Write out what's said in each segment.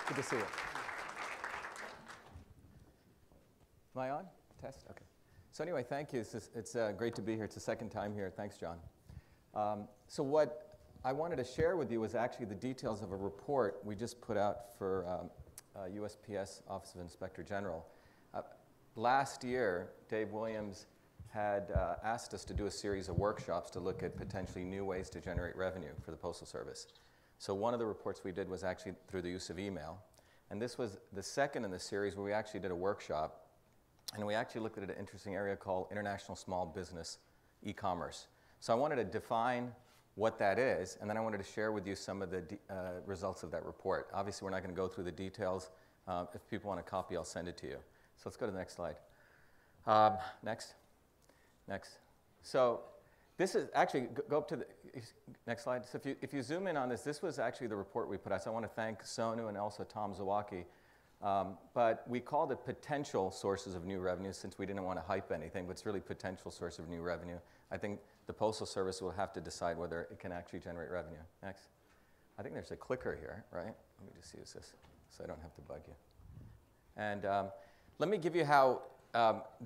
Good to see you. Am I on? Test? Okay. So anyway, thank you. It's great to be here. It's the second time here. Thanks, John. So what I wanted to share with you was actually the details of a report we just put out for USPS Office of Inspector General. Last year, Dave Williams had asked us to do a series of workshops to look at potentially new ways to generate revenue for the Postal Service. So one of the reports we did was actually through the use of email. And this was the second in the series where we actually did a workshop. And we actually looked at an interesting area called international small business e-commerce. So I wanted to define what that is, and then I wanted to share with you some of the results of that report. Obviously, we're not going to go through the details. If people want a copy, I'll send it to you. So let's go to the next slide. Next. So this is actually, go up to the next slide. So if you zoom in on this, this was actually the report we put out. So I want to thank Sonu and also Tom Zawacki. But we called it potential sources of new revenue since we didn't want to hype anything, but it's really potential source of new revenue. I think the Postal Service will have to decide whether it can actually generate revenue. Next. I think there's a clicker here, right? Let me just use this so I don't have to bug you. And let me give you how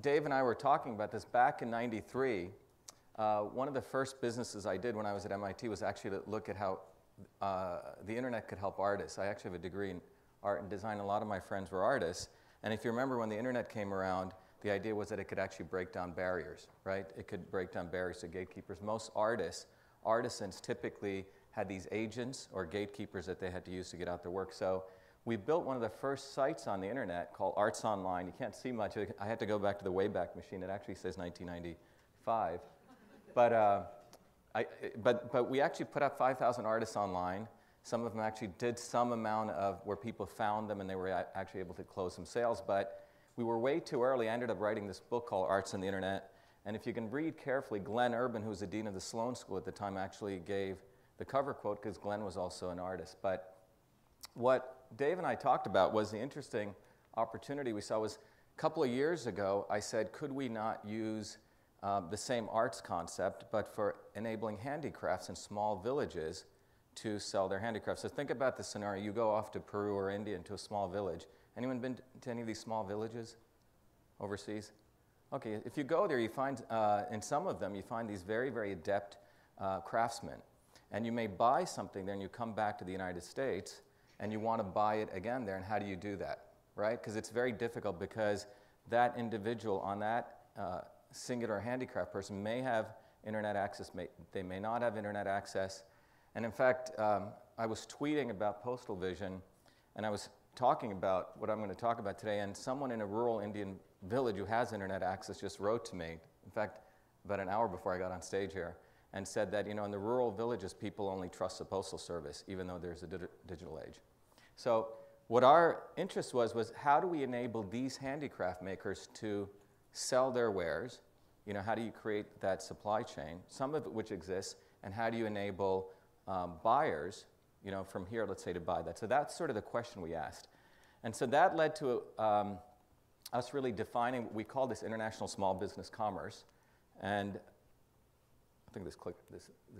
Dave and I were talking about this back in '93. One of the first businesses I did when I was at MIT was actually to look at how the internet could help artists. I actually have a degree in art and design. A lot of my friends were artists. And if you remember when the internet came around, the idea was that it could actually break down barriers, right? It could break down barriers to gatekeepers. Most artisans typically had these agents or gatekeepers that they had to use to get out their work. So we built one of the first sites on the internet called Arts Online. You can't see much. I had to go back to the Wayback Machine. It actually says 1995. But we actually put up 5,000 artists online. Some of them actually did some amount of where people found them and they were actually able to close some sales. But we were way too early. I ended up writing this book called Arts and the Internet. And if you can read carefully, Glenn Urban, who was the dean of the Sloan School at the time, actually gave the cover quote because Glenn was also an artist. But what Dave and I talked about was the interesting opportunity we saw was a couple of years ago, I said, could we not use the same arts concept, but for enabling handicrafts in small villages to sell their handicrafts. So think about this scenario. You go off to Peru or India into a small village. Anyone been to any of these small villages overseas? Okay, if you go there, you find, in some of them, you find these very, very adept craftsmen. And you may buy something there and you come back to the United States and you want to buy it again there. And how do you do that, right? Because it's very difficult because that individual on that singular handicraft person may have internet access, they may not have internet access. And in fact, I was tweeting about PostalVision, and I was talking about what I'm going to talk about today, and someone in a rural Indian village who has internet access just wrote to me, in fact, about an hour before I got on stage here, and said that, in the rural villages, people only trust the Postal Service, even though there's a digital age. So what our interest was how do we enable these handicraft makers to sell their wares? How do you create that supply chain, some of it which exists, and how do you enable buyers, from here, let's say, to buy that? So that's sort of the question we asked. And so that led to us really defining, we call this international small business commerce. And I think this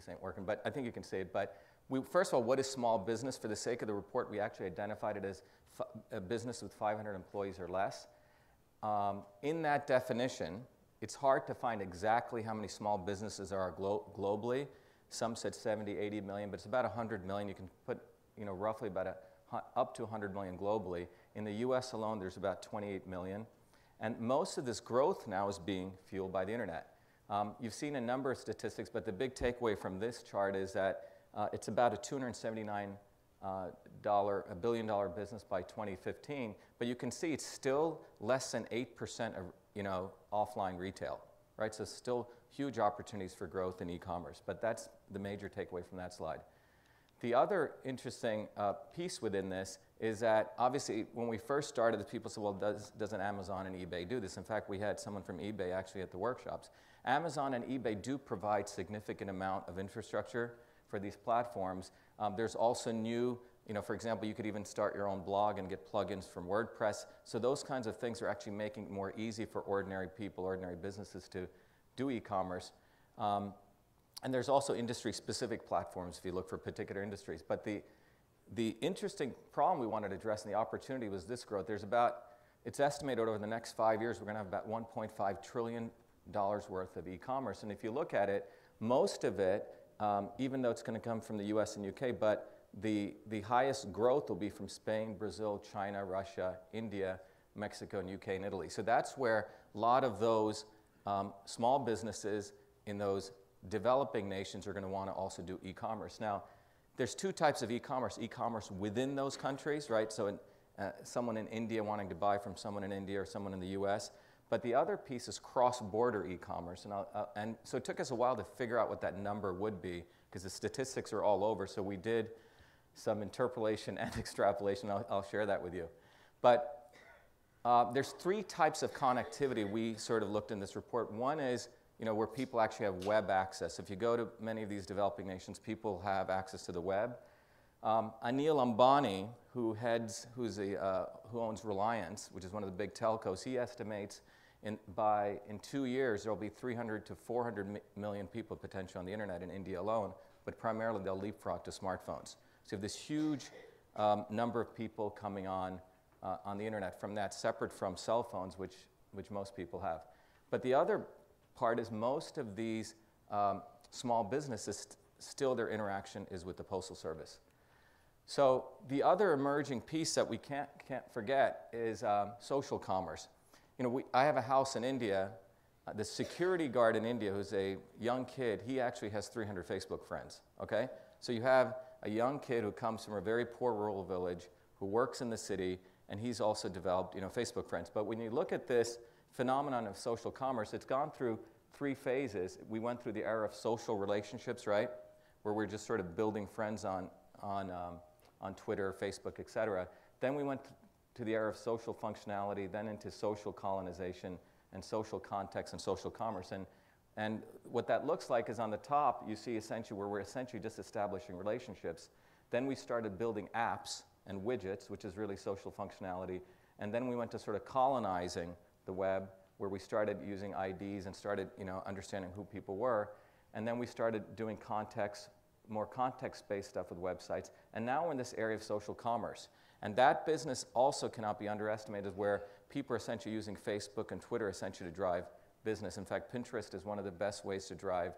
ain't working, but I think you can see it. But first of all, what is small business? For the sake of the report, we actually identified it as a business with 500 employees or less. In that definition, it's hard to find exactly how many small businesses there are globally. Some said 70, 80 million, but it's about 100 million. You can put, roughly about up to 100 million globally. In the US alone, there's about 28 million. And most of this growth now is being fueled by the internet. You've seen a number of statistics, but the big takeaway from this chart is that it's about a $279 billion business by 2015. But you can see it's still less than 8% of offline retail, right? So still huge opportunities for growth in e-commerce. But that's the major takeaway from that slide. The other interesting piece within this is that obviously when we first started, the people said, well, doesn't Amazon and eBay do this? In fact, we had someone from eBay actually at the workshops. Amazon and eBay do provide significant amount of infrastructure for these platforms. There's also new, for example, you could even start your own blog and get plugins from WordPress. So those kinds of things are actually making it more easy for ordinary people, ordinary businesses to do e-commerce. And there's also industry-specific platforms if you look for particular industries. But the interesting problem we wanted to address and the opportunity was this growth. It's estimated over the next 5 years we're going to have about $1.5 trillion worth of e-commerce. And if you look at it, most of it, even though it's going to come from the US and UK, but the highest growth will be from Spain, Brazil, China, Russia, India, Mexico, and UK, and Italy. So that's where a lot of those small businesses in those developing nations are going to want to also do e-commerce. Now, there's two types of e-commerce within those countries, right? So someone in India wanting to buy from someone in India or someone in the US. But the other piece is cross-border e-commerce. And so it took us a while to figure out what that number would be, because the statistics are all over. So we did some interpolation and extrapolation. I'll share that with you. But there's three types of connectivity we sort of looked in this report. One is where people actually have web access. If you go to many of these developing nations, people have access to the web. Anil Ambani, who owns Reliance, which is one of the big telcos, he estimates in 2 years there will be 300 to 400 million people potentially on the internet in India alone, but primarily they'll leapfrog to smartphones. So you have this huge number of people coming on the internet from that, separate from cell phones, which most people have. But the other part is most of these small businesses, still their interaction is with the Postal Service. So the other emerging piece that we can't forget is social commerce. I have a house in India. The security guard in India, who's a young kid, he actually has 300 Facebook friends, okay? So you have a young kid who comes from a very poor rural village, who works in the city, and he's also developed, Facebook friends. But when you look at this phenomenon of social commerce, it's gone through 3 phases. We went through the era of social relationships, right? Where we're just sort of building friends on Twitter, Facebook, et cetera. Then we went to the era of social functionality, then into social colonization and social context and social commerce. And what that looks like is on the top, you see essentially where we're essentially just establishing relationships. Then we started building apps and widgets, which is really social functionality. And then we went to sort of colonizing the web, where we started using IDs and started understanding who people were. And then we started doing more context-based stuff with websites. And now we're in this area of social commerce. And that business also cannot be underestimated, where people are essentially using Facebook and Twitter essentially to drive business. In fact, Pinterest is one of the best ways to drive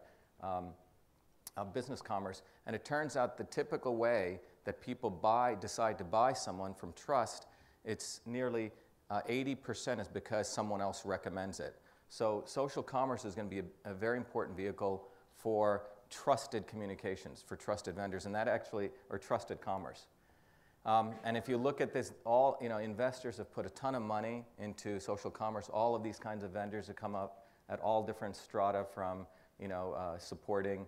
business commerce. And it turns out the typical way that people decide to buy someone from trust, it's nearly 80% is because someone else recommends it. So social commerce is going to be a very important vehicle for trusted communications, for trusted vendors, and that actually, or trusted commerce. And if you look at this, investors have put a ton of money into social commerce. All of these kinds of vendors have come up at all different strata, from supporting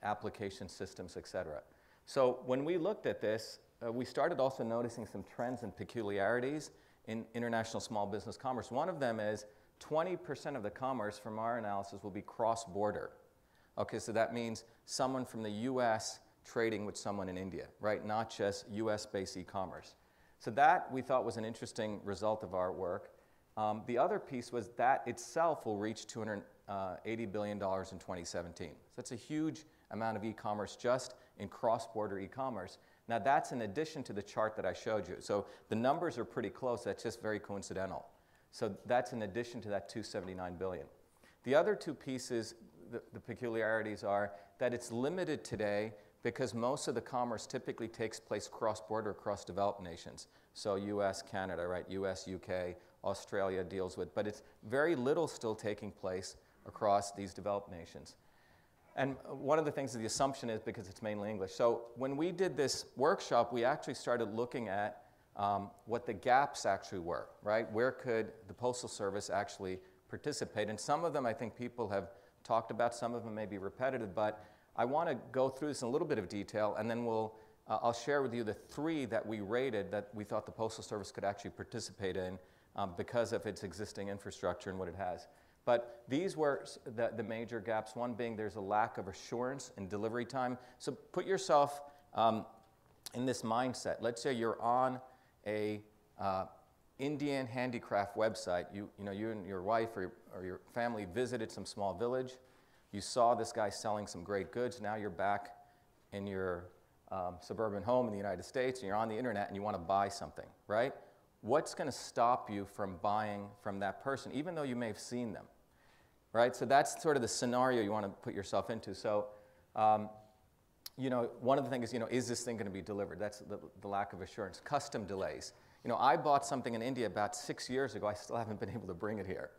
application systems, et cetera. So when we looked at this, we started also noticing some trends and peculiarities in international small business commerce. One of them is 20% of the commerce from our analysis will be cross-border. Okay, so that means someone from the US trading with someone in India, right? Not just US-based e-commerce. So that we thought was an interesting result of our work. The other piece was that itself will reach $280 billion in 2017. So that's a huge amount of e-commerce just in cross-border e-commerce. Now that's in addition to the chart that I showed you. So the numbers are pretty close, that's just very coincidental. So that's in addition to that $279 billion. The other two pieces, the peculiarities are that it's limited today because most of the commerce typically takes place cross-border across developed nations. So US, Canada, right? US, UK, Australia deals with, but it's very little still taking place across these developed nations. And one of the things, the assumption is because it's mainly English. So when we did this workshop, we actually started looking at what the gaps actually were, right? Where could the Postal Service actually participate? And some of them I think people have talked about, some of them may be repetitive, but I want to go through this in a little bit of detail, and then I'll share with you the 3 that we rated that we thought the Postal Service could actually participate in because of its existing infrastructure and what it has. But these were the major gaps, one being there's a lack of assurance in delivery time. So put yourself in this mindset. Let's say you're on a Indian handicraft website. You and your wife or your family visited some small village. You saw this guy selling some great goods. Now you're back in your suburban home in the United States and you're on the internet and you want to buy something, right? What's going to stop you from buying from that person, even though you may have seen them, right? So that's sort of the scenario you want to put yourself into. So, you know, one of the things is, you know, is this thing going to be delivered? That's the lack of assurance. Custom delays. You know, I bought something in India about 6 years ago. I still haven't been able to bring it here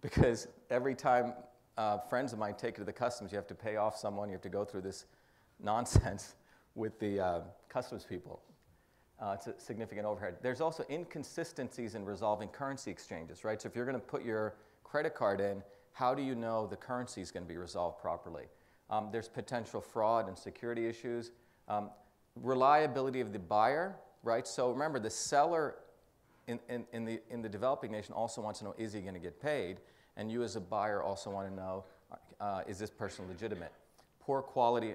because every time friends of mine take it to the customs, you have to pay off someone. You have to go through this nonsense with the customs people. It's a significant overhead. There's also inconsistencies in resolving currency exchanges, right? So if you're going to put your credit card in, how do you know the currency is going to be resolved properly? There's potential fraud and security issues. Reliability of the buyer, right? So remember, the seller in the developing nation also wants to know, is he going to get paid? And you as a buyer also want to know, is this person legitimate? Poor quality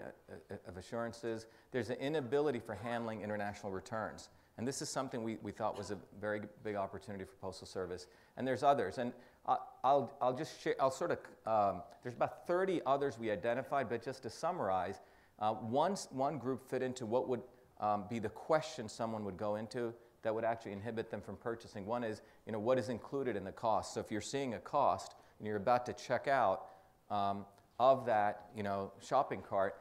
of assurances. There's an inability for handling international returns. And this is something we thought was a very big opportunity for Postal Service. And there's others. And I'll just share, there's about 30 others we identified, but just to summarize, one group fit into what would be the question someone would go into that would actually inhibit them from purchasing. One is, you know, what is included in the cost? So if you're seeing a cost and you're about to check out, of that, you know, shopping cart,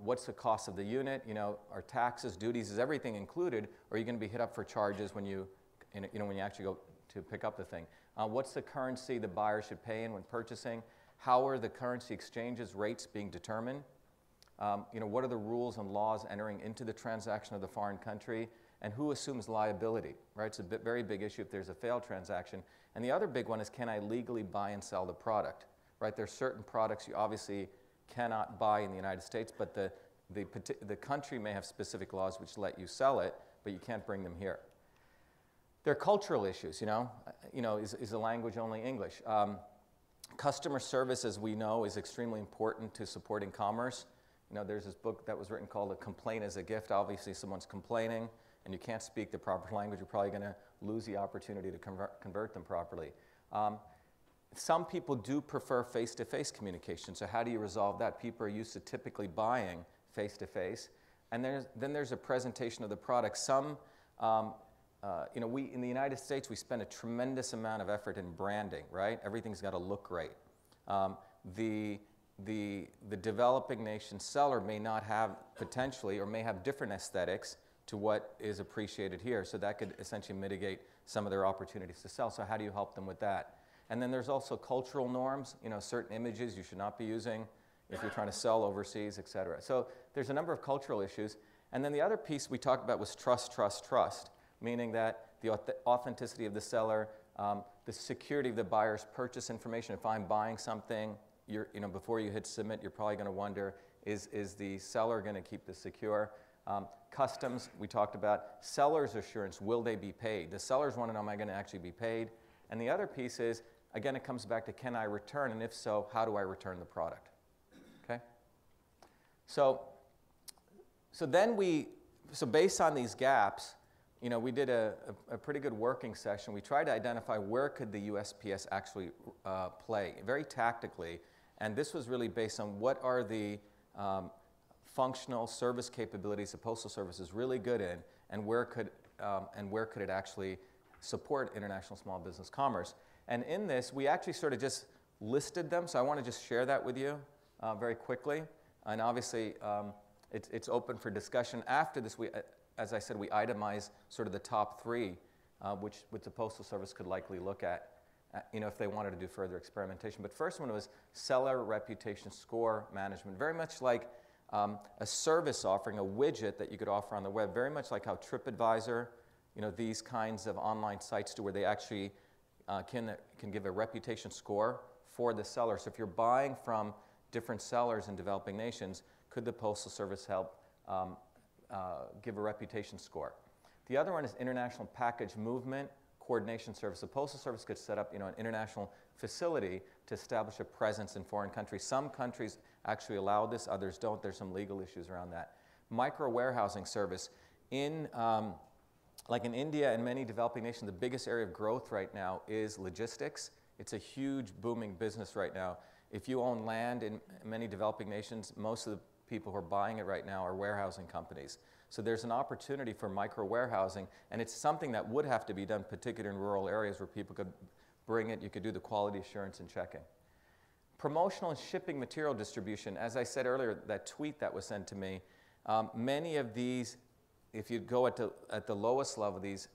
what's the cost of the unit? You know, are taxes, duties, is everything included? Or are you going to be hit up for charges when you know, when you actually go to pick up the thing? What's the currency the buyer should pay in when purchasing? How are the currency exchanges rates being determined? You know, what are the rules and laws entering into the transaction of the foreign country? And who assumes liability, right? It's a very big issue if there's a failed transaction. And the other big one is, can I legally buy and sell the product? Right, there are certain products you obviously cannot buy in the United States, but the country may have specific laws which let you sell it, but you can't bring them here. There are cultural issues, you know, is the language only English? Customer service, as we know, is extremely important to supporting commerce. You know, there's this book that was written called A Complaint as a Gift. Obviously, someone's complaining and you can't speak the proper language, you're probably going to lose the opportunity to convert them properly. Some people do prefer face-to-face communication, so how do you resolve that? People are used to typically buying face-to-face. And then there's a presentation of the product. Some, you know, in the United States, we spend a tremendous amount of effort in branding, right? Everything's got to look great. The developing nation seller may not have potentially, or may have different aesthetics to what is appreciated here, so that could essentially mitigate some of their opportunities to sell. So how do you help them with that? And then there's also cultural norms, you know, certain images you should not be using if you're trying to sell overseas, et cetera. So there's a number of cultural issues. And then the other piece we talked about was trust, trust, trust, meaning that the authenticity of the seller, the security of the buyer's purchase information. If I'm buying something, you know, before you hit submit, you're probably going to wonder, is the seller going to keep this secure? Customs, we talked about. Seller's assurance, will they be paid? The sellers want to know, am I going to actually be paid? And the other piece is, again, it comes back to, can I return? And if so, how do I return the product? Okay? So based on these gaps, you know, we did a pretty good working session. We tried to identify where could the USPS actually play, very tactically. And this was really based on what are the functional service capabilities the Postal Service is really good in, and where could it actually support international small business commerce. And in this, we actually sort of just listed them, so I want to just share that with you very quickly. And obviously, it's open for discussion. After this, as I said, we itemize sort of the top three, which the Postal Service could likely look at, you know, if they wanted to do further experimentation. But first one was seller reputation score management, very much like a service offering, a widget that you could offer on the web, very much like how TripAdvisor, you know, these kinds of online sites do, where they actually can give a reputation score for the seller. So if you're buying from different sellers in developing nations, could the Postal Service help give a reputation score? The other one is international package movement coordination service. The Postal Service could set up, you know, an international facility to establish a presence in foreign countries. Some countries actually allow this, others don't. There's some legal issues around that. Micro warehousing service. Like in India and many developing nations, the biggest area of growth right now is logistics. It's a huge booming business right now. If you own land in many developing nations, most of the people who are buying it right now are warehousing companies. So there's an opportunity for micro warehousing, and it's something that would have to be done, particularly in rural areas where people could bring it, you could do the quality assurance and checking. Promotional and shipping material distribution, as I said earlier, that tweet that was sent to me, many of these, if you go at the lowest level, these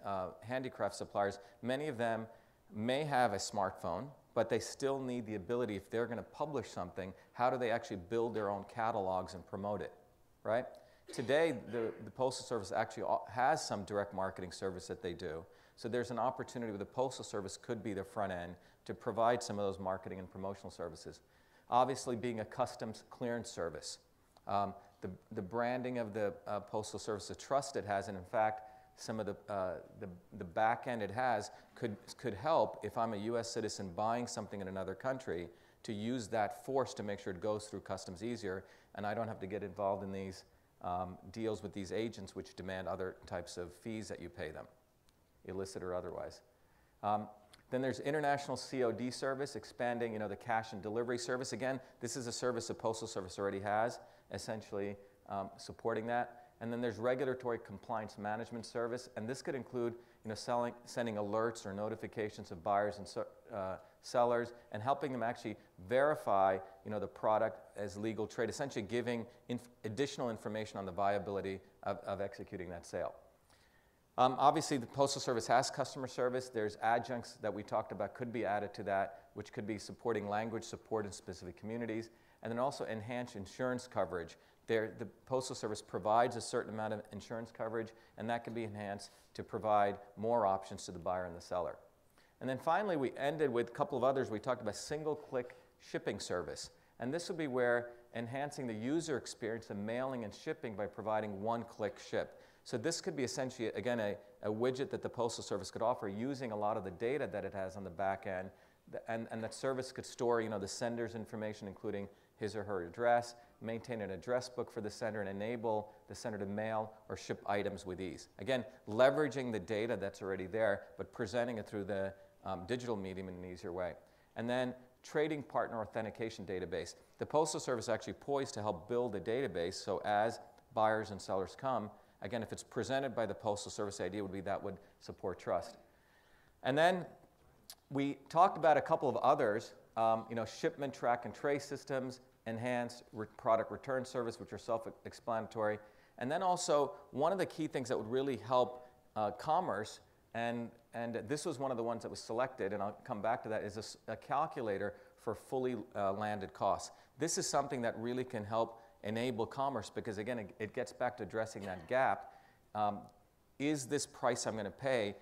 handicraft suppliers, many of them may have a smartphone, but they still need the ability, if they're going to publish something, how do they actually build their own catalogs and promote it, right? Today, the Postal Service actually has some direct marketing service that they do. So there's an opportunity where the Postal Service could be the front end to provide some of those marketing and promotional services. Obviously, being a customs clearance service. The branding of the Postal Service, the trust it has, and in fact, some of the back end it has could help if I'm a U.S. citizen buying something in another country to use that force to make sure it goes through customs easier, and I don't have to get involved in these deals with these agents which demand other types of fees that you pay them, illicit or otherwise. Then there's international COD service, expanding the cash and delivery service. Again, this is a service the Postal Service already has, essentially supporting that. And then there's regulatory compliance management service, and this could include sending alerts or notifications of buyers and sellers, and helping them actually verify the product as legal trade, essentially giving additional information on the viability of executing that sale. Obviously, the Postal Service has customer service. There's adjuncts that we talked about could be added to that, which could be supporting language support in specific communities, and then also enhanced insurance coverage. The Postal Service provides a certain amount of insurance coverage, and that can be enhanced to provide more options to the buyer and the seller. And then finally, we ended with a couple of others. We talked about single-click shipping service. And this would be where enhancing the user experience of mailing and shipping by providing one-click ship. So this could be essentially, again, a widget that the Postal Service could offer using a lot of the data that it has on the back end. And that service could store the sender's information, including his or her address, maintain an address book for the sender, and enable the sender to mail or ship items with ease. Again, leveraging the data that's already there, but presenting it through the digital medium in an easier way. And then trading partner authentication database. The Postal Service actually poised to help build a database, so as buyers and sellers come, again, if it's presented by the Postal Service, the idea would be that would support trust. And then we talked about a couple of others, shipment track and trace systems, enhanced product return service, which are self-explanatory. And then also, one of the key things that would really help commerce, and this was one of the ones that was selected, and I'll come back to that, is a calculator for fully landed costs. This is something that really can help enable commerce because, again, it gets back to addressing that gap. Is this price I'm going to pay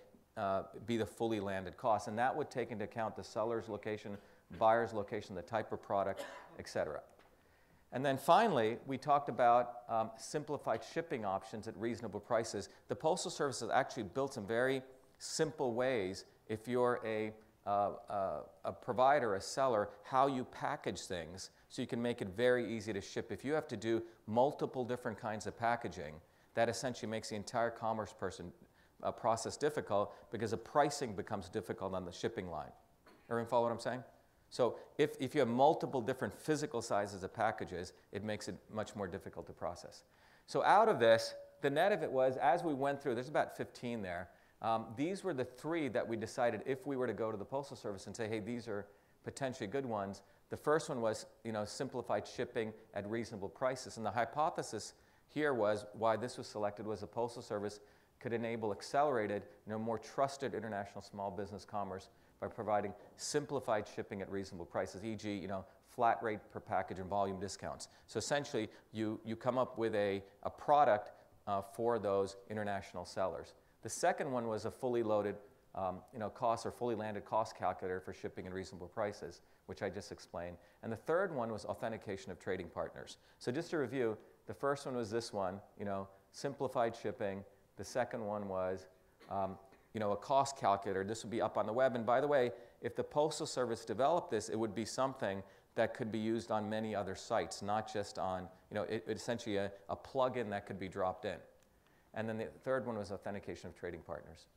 be the fully landed cost? And that would take into account the seller's location, buyer's location, the type of product, etc. And then finally, we talked about simplified shipping options at reasonable prices. The Postal Service has actually built some very simple ways, if you're a provider, a seller, how you package things so you can make it very easy to ship. If you have to do multiple different kinds of packaging, that essentially makes the entire commerce process difficult because the pricing becomes difficult on the shipping line. Everyone follow what I'm saying? So if you have multiple different physical sizes of packages, it makes it much more difficult to process. So out of this, the net of it was, as we went through, there's about 15 there, these were the 3 that we decided if we were to go to the Postal Service and say, hey, these are potentially good ones. The first one was simplified shipping at reasonable prices. And the hypothesis here was, why this was selected, was the Postal Service could enable accelerated, more trusted international small business commerce by providing simplified shipping at reasonable prices, e.g., flat rate per package and volume discounts. So essentially, you come up with a product for those international sellers. The second one was a fully loaded cost or fully landed cost calculator for shipping at reasonable prices, which I just explained. And the third one was authentication of trading partners. So just to review, the first one was this one, simplified shipping. The second one was a cost calculator. This would be up on the web. And by the way, if the Postal Service developed this, it would be something that could be used on many other sites, not just on, essentially a plug-in that could be dropped in. And then the third one was authentication of trading partners.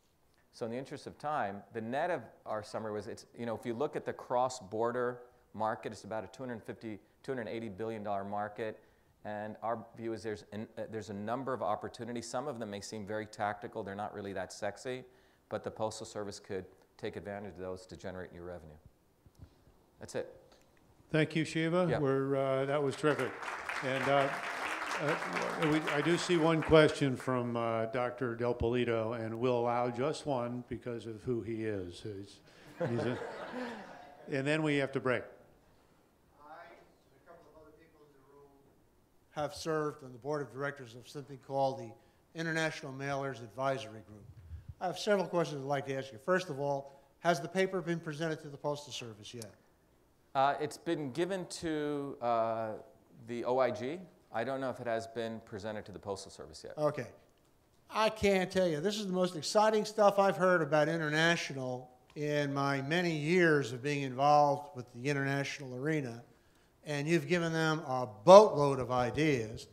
So in the interest of time, the net of our summary was, if you look at the cross-border market, it's about a $280 billion market. And our view is there's a number of opportunities. Some of them may seem very tactical. They're not really that sexy, but the Postal Service could take advantage of those to generate new revenue. That's it. Thank you, Shiva. Yeah. That was terrific. And I do see one question from Dr. Del Polito, and we'll allow just one because of who he is. And then we have to break. Have served on the board of directors of something called the International Mailers Advisory Group. I have several questions I'd like to ask you. First of all, has the paper been presented to the Postal Service yet? It's been given to the OIG. I don't know if it has been presented to the Postal Service yet. Okay. I can't tell you. This is the most exciting stuff I've heard about international in my many years of being involved with the international arena. And you've given them a boatload of ideas.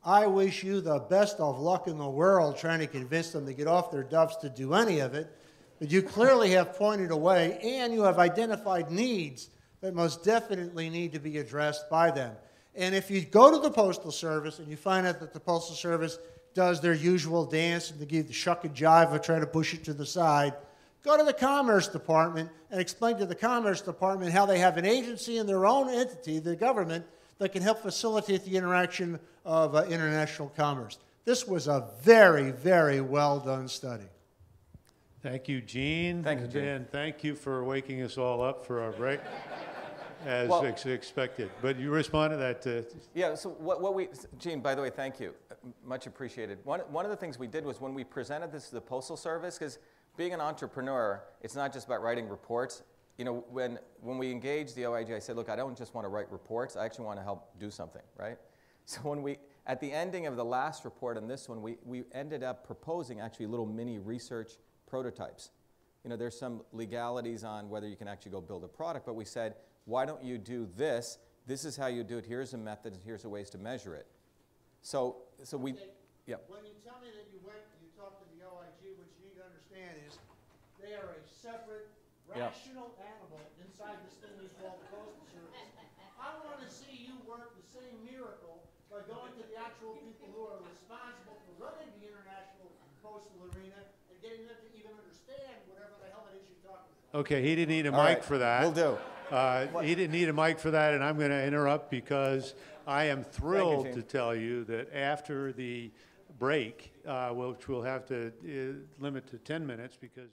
I wish you the best of luck in the world trying to convince them to get off their duffs to do any of it. But you clearly have pointed a way, and you have identified needs that most definitely need to be addressed by them. And if you go to the Postal Service and you find out that the Postal Service does their usual dance and they give the shuck and jive of trying to push it to the side, go to the Commerce Department and explain to the Commerce Department how they have an agency in their own entity, the government, that can help facilitate the interaction of international commerce. This was a very, very well done study. Thank you, Gene. Thank you, Gene. And thank you for waking us all up for our break, as expected. But you respond to that. Yeah, so Gene, by the way, thank you. Much appreciated. One of the things we did was when we presented this to the Postal Service, because being an entrepreneur, it's not just about writing reports. You know, when we engaged the OIG, I said, look, I don't just want to write reports, I actually want to help do something, right? So at the ending of the last report on this one, we ended up proposing actually little mini research prototypes. You know, there's some legalities on whether you can actually go build a product, but we said, why don't you do this? This is how you do it. Here's a method, and here's the ways to measure it. So we, yeah. When you tell me that you went and you talked to the OIG, what you need to understand is they are a separate, rational animal inside this thing we call the Postal Service. I want to see you work the same miracle by going to the actual people who are responsible for running the international postal arena and getting them to even understand whatever the hell it is you're talking about. Okay, he didn't need a mic for that. Will do. He didn't need a mic for that, and I'm going to interrupt because I am thrilled to tell you that after the break, which we'll have to limit to 10 minutes because